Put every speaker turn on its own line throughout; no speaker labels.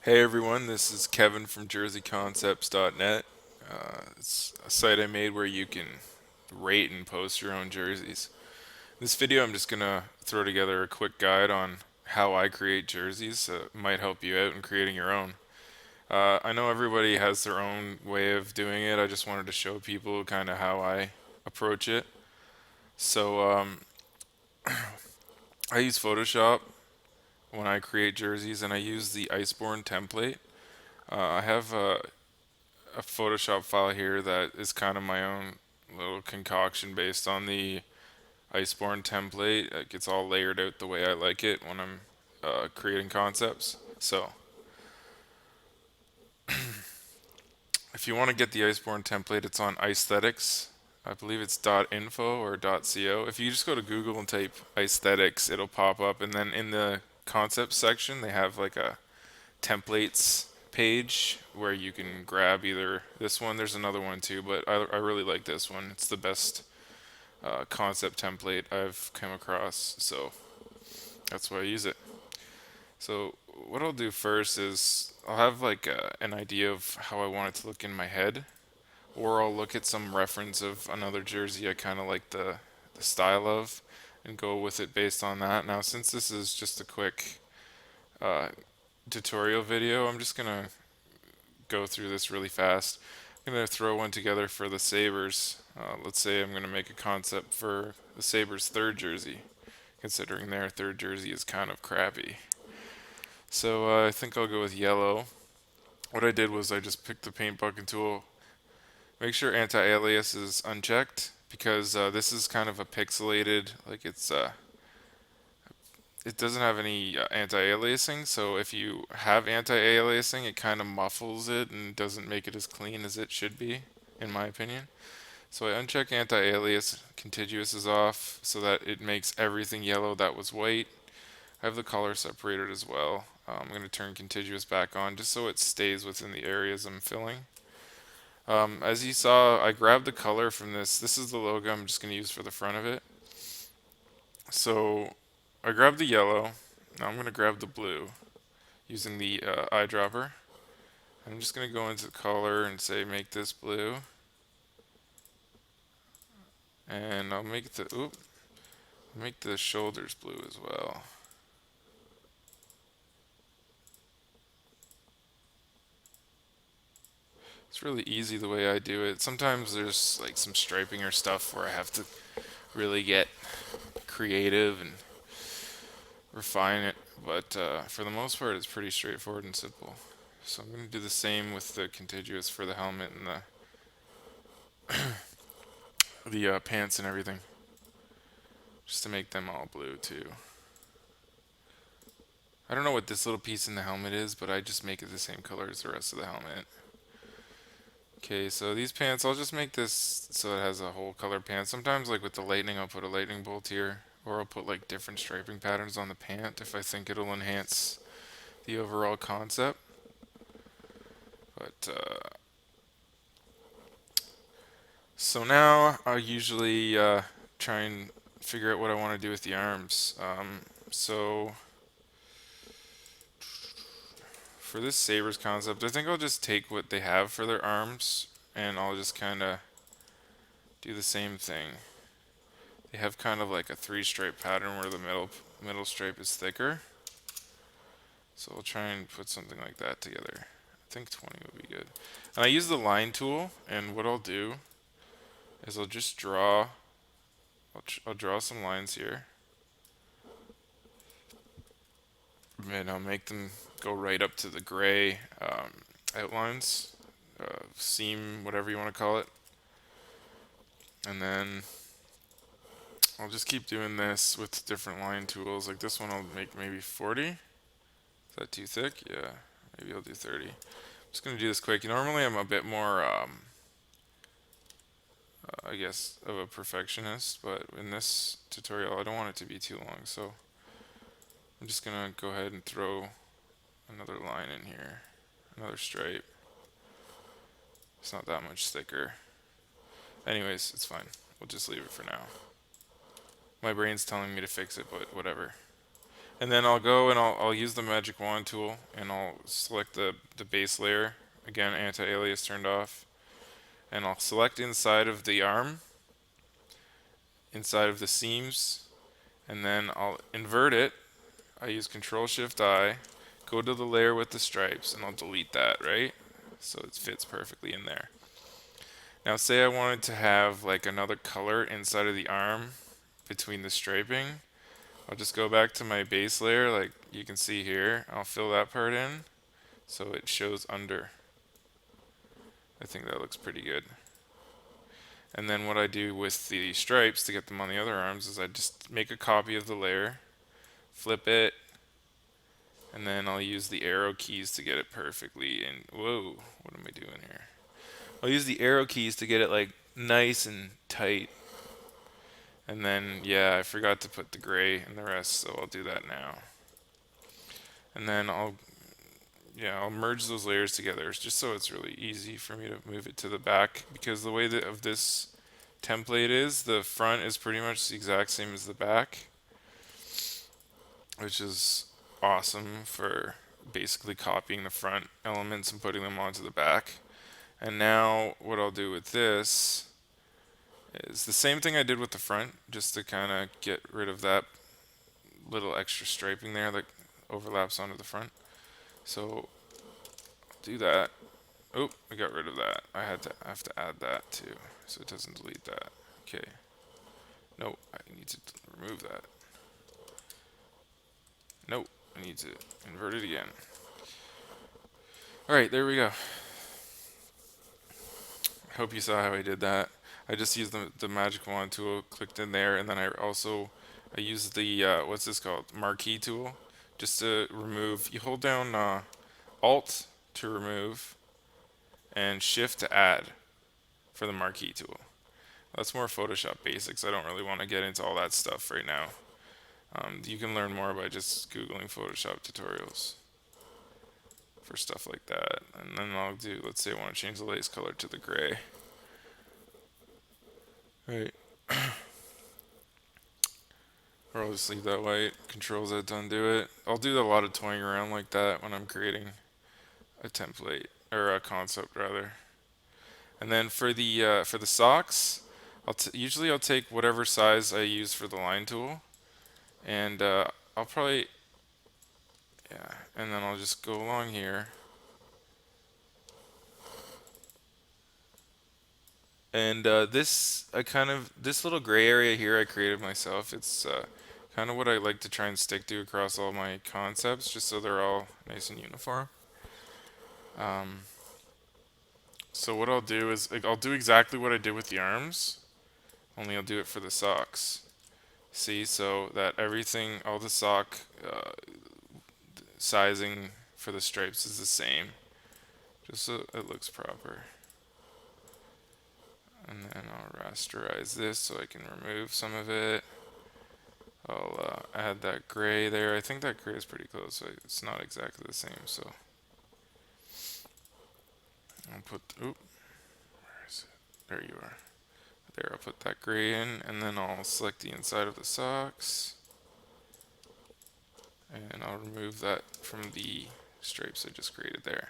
Hey everyone, this is Kevin from JerseyConcepts.net. It's a site I made where you can rate and post your own jerseys. In this video, I'm just gonna throw together a quick guide on how I create jerseys. It might help you out in creating your own. I know everybody has their own way of doing it. I just wanted to show people kind of how I approach it. So I use Photoshop when I create jerseys, and I use the Iceborne template. I have a Photoshop file here that is kind of my own little concoction based on the Iceborne template. It gets all layered out the way I like it when I'm creating concepts. So if you want to get the Iceborne template, it's on Aesthetics. I believe it's .info or .co. If you just go to Google and type aesthetics, it'll pop up, and then in the concepts section, they have like a templates page where you can grab either this one. There's another one too, but I really like this one. It's the best concept template I've come across, so that's why I use it. So what I'll do first is I'll have like an idea of how I want it to look in my head, or I'll look at some reference of another jersey I kind of like the style of and go with it based on that. Now, since this is just a quick uh, tutorial video, I'm just gonna go through this really fast. I'm going to throw one together for the Sabres. Let's say I'm going to make a concept for the Sabres' third jersey, considering their third jersey is kind of crappy. So I think I'll go with yellow. What I did was I just picked the paint bucket tool. Make sure anti-alias is unchecked because this is kind of a pixelated, like it doesn't have any anti-aliasing, so if you have anti-aliasing, it kind of muffles it and doesn't make it as clean as it should be, in my opinion. So I uncheck anti-alias, contiguous is off, so that it makes everything yellow that was white. I have the color separated as well. I'm going to turn contiguous back on just so it stays within the areas I'm filling. As you saw, I grabbed the color from this. This is the logo I'm just going to use for the front of it. So I grabbed the yellow. Now I'm going to grab the blue using the eyedropper. I'm just going to go into color and say make this blue. And I'll make the shoulders blue as well. It's really easy the way I do it. Sometimes there's like some striping or stuff where I have to really get creative and refine it, but for the most part, it's pretty straightforward and simple. So I'm going to do the same with the contiguous for the helmet and the pants and everything, just to make them all blue too. I don't know what this little piece in the helmet is, but I just make it the same color as the rest of the helmet. Okay, so these pants, I'll just make this so it has a whole color pant. Sometimes, like with the lightning, I'll put a lightning bolt here, or I'll put like different striping patterns on the pant if I think it'll enhance the overall concept. But so now I usually try and figure out what I want to do with the arms. So for this Sabres concept, I think I'll just take what they have for their arms and I'll just kind of do the same thing. They have kind of like a three stripe pattern where the middle stripe is thicker. So I'll try and put something like that together. I think 20 would be good. And I use the line tool, and what I'll do is I'll just draw. I'll draw some lines here, and I'll make them go right up to the gray outlines, seam, whatever you want to call it. And then I'll just keep doing this with different line tools. Like this one, I'll make maybe 40. Is that too thick? Yeah, maybe I'll do 30. I'm just gonna do this quick. Normally, I'm a bit more, I guess, of a perfectionist, but in this tutorial, I don't want it to be too long. So I'm just gonna go ahead and throw another line in here, another stripe. It's not that much thicker. Anyways, it's fine. We'll just leave it for now. My brain's telling me to fix it, but whatever. And then I'll go and I'll use the magic wand tool and I'll select the base layer. Again, anti-alias turned off. And I'll select inside of the arm, inside of the seams, and then I'll invert it. I use Control Shift I, go to the layer with the stripes, and I'll delete that, right? So it fits perfectly in there. Now say I wanted to have like another color inside of the arm between the striping. I'll just go back to my base layer like you can see here. I'll fill that part in so it shows under. I think that looks pretty good. And then what I do with the stripes to get them on the other arms is I just make a copy of the layer, flip it, and then I'll use the arrow keys to get it perfectly. And whoa, what am I doing here? I'll use the arrow keys to get it like nice and tight. And then, yeah, I forgot to put the gray in the rest, so I'll do that now. And then I'll merge those layers together just so it's really easy for me to move it to the back, because the way that of this template is, the front is pretty much the exact same as the back, which is awesome for basically copying the front elements and putting them onto the back. And now what I'll do with this is the same thing I did with the front, just to kind of get rid of that little extra striping there that overlaps onto the front. So do that. Oh, I got rid of that. I have to add that too, so it doesn't delete that. Okay. No, I need to remove that. Nope, I need to invert it again. Alright, there we go. I hope you saw how I did that. I just used the magic wand tool, clicked in there, and then I used the, what's this called? Marquee tool, just to remove. You hold down Alt to remove, and Shift to add for the marquee tool. That's more Photoshop basics. I don't really want to get into all that stuff right now. You can learn more by just Googling Photoshop tutorials for stuff like that. And then I'll do, let's say I want to change the lace color to the gray. Right. Or I'll just leave that white. Control Z to undo it. I'll do a lot of toying around like that when I'm creating a template, or a concept rather. And then for the socks, usually I'll take whatever size I use for the line tool, and I'll probably, yeah, and then I'll just go along here. And this little gray area here I created myself. It's kind of what I like to try and stick to across all my concepts, just so they're all nice and uniform. Um, so what I'll do is like, I'll do exactly what I did with the arms, only I'll do it for the socks. See, so that everything, all the sock sizing for the stripes is the same, just so it looks proper. And then I'll rasterize this so I can remove some of it. I'll add that gray there. I think that gray is pretty close, so it's not exactly the same. So I'll put, oop, where is it? There you are. There, I'll put that gray in, and then I'll select the inside of the socks, and I'll remove that from the stripes I just created there.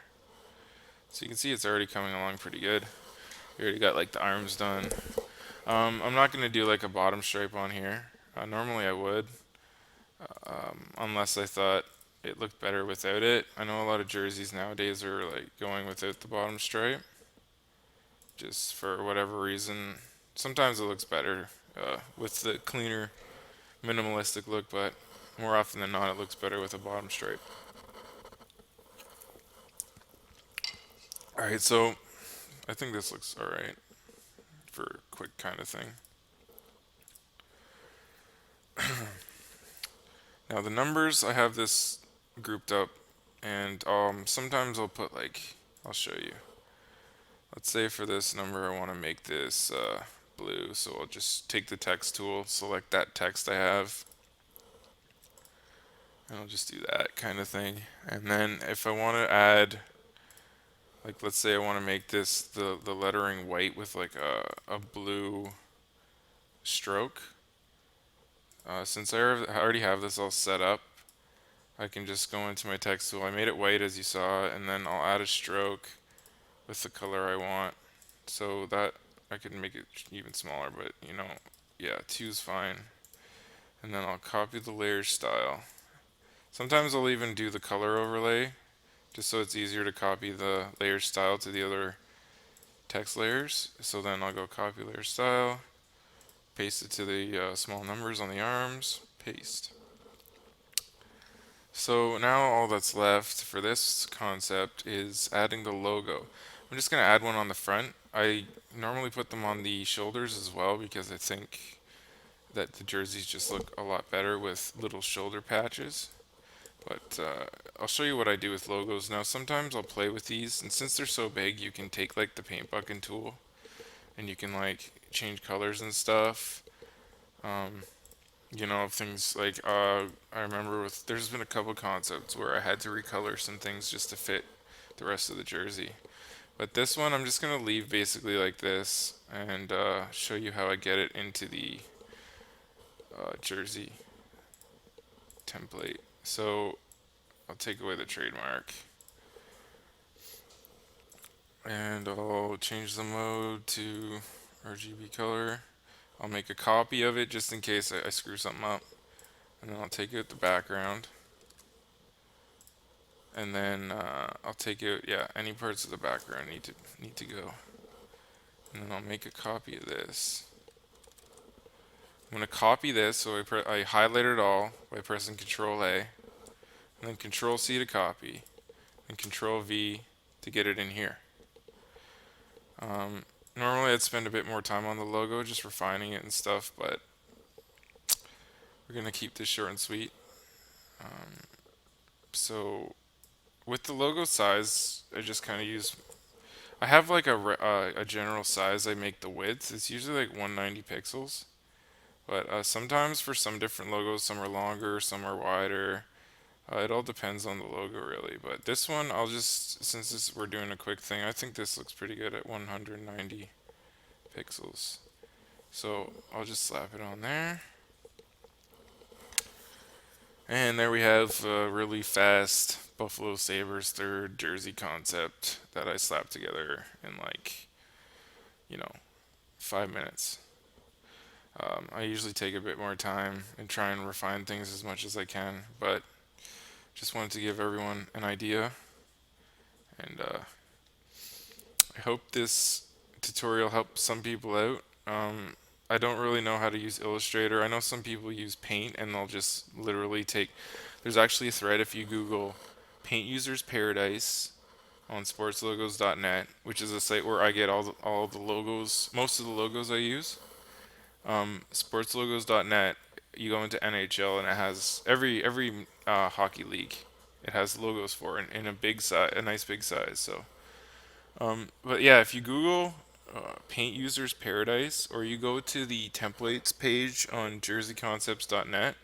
So you can see it's already coming along pretty good. We already got like the arms done. I'm not going to do like a bottom stripe on here. Normally I would, unless I thought it looked better without it. I know a lot of jerseys nowadays are like going without the bottom stripe, just for whatever reason. Sometimes it looks better with the cleaner, minimalistic look, but more often than not, it looks better with a bottom stripe. Alright, so I think this looks alright for a quick kind of thing. Now the numbers, I have this grouped up, and sometimes I'll put like, I'll show you. Let's say for this number I want to make this blue, so I'll just take the text tool, select that text I have, and I'll just do that kind of thing. And then if I want to add, like let's say I want to make this the lettering white with like a blue stroke. Since I already have this all set up, I can just go into my text tool. I made it white as you saw, and then I'll add a stroke with the color I want. So that I could make it even smaller, but yeah, 2 is fine. And then I'll copy the layer style. Sometimes I'll even do the color overlay, just so it's easier to copy the layer style to the other text layers. So then I'll go copy layer style, paste it to the small numbers on the arms, paste. So now all that's left for this concept is adding the logo. I'm just going to add one on the front. I normally put them on the shoulders as well because I think that the jerseys just look a lot better with little shoulder patches. But I'll show you what I do with logos. Now sometimes I'll play with these, and since they're so big, you can take like the paint bucket tool and you can like change colors and stuff. Um, things like I remember there's been a couple concepts where I had to recolor some things just to fit the rest of the jersey. But this one I'm just gonna leave basically like this and show you how I get it into the jersey template. So I'll take away the trademark and I'll change the mode to RGB color. I'll make a copy of it just in case I screw something up, and then I'll take out the background, and then I'll take out any parts of the background need to go, and then I'll make a copy of this. I'm going to copy this, so I highlight it all by pressing Control A, and then Control C to copy, and Control V to get it in here. Normally I'd spend a bit more time on the logo, just refining it and stuff, but we're going to keep this short and sweet. So with the logo size, I just kind of I have like a general size I make the width. It's usually like 190 pixels. But sometimes for some different logos, some are longer, some are wider. It all depends on the logo really. But this one, since we're doing a quick thing, I think this looks pretty good at 190 pixels. So I'll just slap it on there. And there we have a really fast Buffalo Sabres third jersey concept that I slapped together in 5 minutes. I usually take a bit more time and try and refine things as much as I can, but just wanted to give everyone an idea. And I hope this tutorial helps some people out. I don't really know how to use Illustrator. I know some people use Paint and they'll just literally there's actually a thread if you Google Paint Users Paradise on sportslogos.net, which is a site where I get all the logos, most of the logos I use. Sportslogos.net, you go into NHL and it has every hockey league. It has logos for it in a nice big size. So, but yeah, if you Google Paint Users Paradise, or you go to the templates page on jerseyconcepts.net,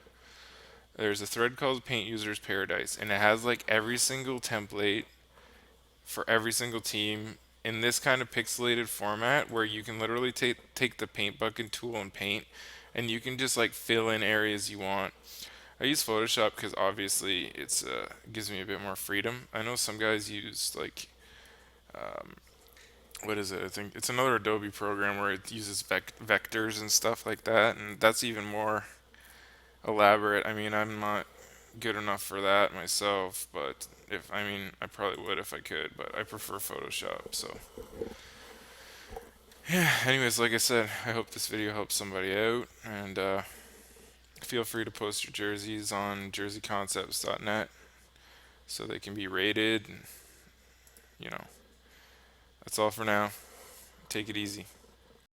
there's a thread called Paint Users Paradise, and it has like every single template for every single team in this kind of pixelated format where you can literally take the paint bucket tool and paint, and you can just like fill in areas you want. I use Photoshop because obviously it gives me a bit more freedom. I know some guys use like what is it? I think it's another Adobe program where it uses vectors and stuff like that, and that's even more elaborate. I mean, I'm not good enough for that myself, but I probably would if I could, but I prefer Photoshop. So yeah, anyways, like I said, I hope this video helps somebody out, and feel free to post your jerseys on jerseyconcepts.net so they can be rated, and that's all for now. Take it easy.